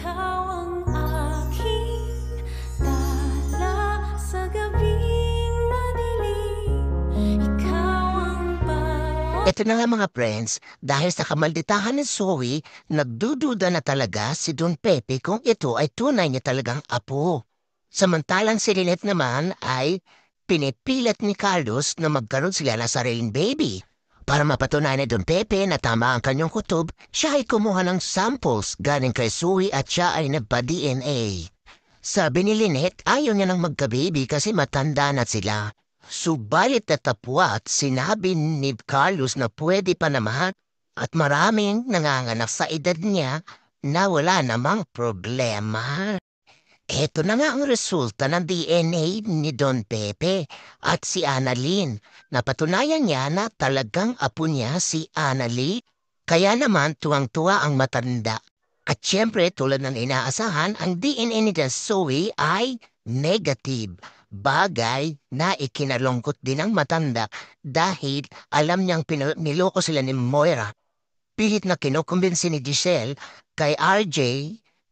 Ikaw ang aking tala sa gabing madilim. Ikaw ang bawat... Ito na nga mga friends, dahil sa kamalditahan ni Zoe, nagdududa na talaga si Don Pepe kung ito ay tunay niya talagang apo. Samantalang si Lynette naman ay pinipilit ni Carlos na magkaroon sila ng sariling baby. Para mapatunayan ni Don Pepe na tama ang kanyang kutob, siya ay kumuha ng samples galing kay Zoe at siya ay nagpa-DNA. Sabi ni Lynette, ayaw niya nang magka-baby kasi matanda na sila. Subalit natapwat, sinabi ni Carlos na pwede pa naman at maraming nanganganak sa edad niya na wala namang problema. Ito na nga ang resulta ng DNA ni Don Pepe at si Annalyn. Napatunayan niya na talagang apo niya si Annalyn. Kaya naman tuwang-tuwa ang matanda. At syempre tulad ng inaasahan, ang DNA ni Zoe ay negative. Bagay na ikinalungkot din ng matanda dahil alam niyang niloko sila ni Moira. Pilit na kinukumbinsi ni Giselle kay RJ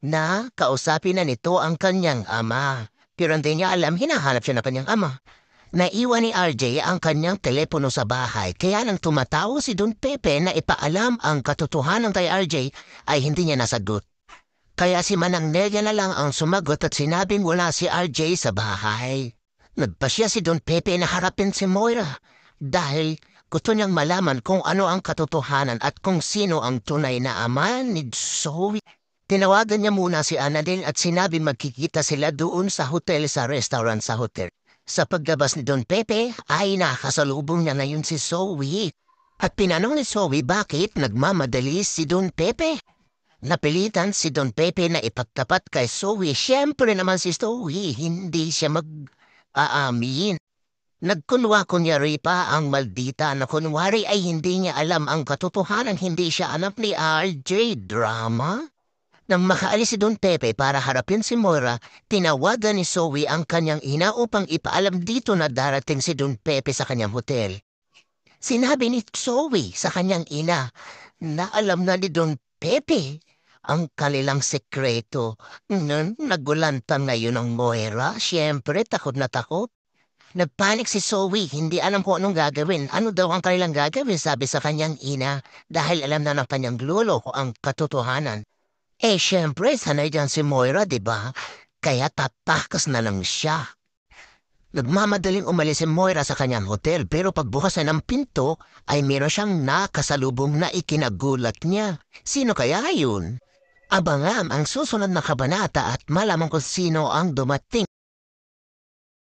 na kausapin na nito ang kanyang ama. Pero hindi niya alam, hinahanap siya ng kanyang ama. Naiwan ni RJ ang kanyang telepono sa bahay, kaya nang tumatawa si Don Pepe na ipaalam ang katotohanan kay RJ ay hindi niya nasagot. Kaya si Manang Nelia na lang ang sumagot at sinabing wala si RJ sa bahay. Nagpasya si Don Pepe na harapin si Moira dahil gusto niyang malaman kung ano ang katotohanan at kung sino ang tunay na ama ni Zoe. Tinawagan niya muna si Annalyn at sinabi magkikita sila doon sa hotel sa restaurant sa hotel. Sa paglabas ni Don Pepe ay nakasalubong niya ngayon si Zoe. At pinanong ni Zoe bakit nagmamadali si Don Pepe. Napilitan si Don Pepe na ipagtapat kay Zoe. Siyempre naman si Zoe hindi siya mag-aamin. Nagkunwa-kunyari pa ang maldita na kunwari ay hindi niya alam ang katotohanan, hindi siya anak ni RJ. Drama? Nang makaalis si Don Pepe para harapin si Moira, tinawagan ni Zoe ang kanyang ina upang ipaalam dito na darating si Don Pepe sa kanyang hotel. Sinabi ni Zoe sa kanyang ina na alam na ni Don Pepe ang kanilang sekreto. Nagulantang ngayon ang Moira, siyempre takot na takot. Nagpanik si Zoe, hindi alam kung anong gagawin. Ano daw ang kanilang gagawin, sabi sa kanyang ina, dahil alam na ng kanyang lolo kung ang katotohanan. Siyempre, sanay dyan si Moira, diba? Kaya tatakas na lang siya. Nagmamadaling umalis si Moira sa kanyang hotel, pero pagbukas na ng pinto, ay meron siyang nakasalubong na ikinagulat niya. Sino kaya yun? Abangam ang susunod na kabanata at malaman kung sino ang dumating.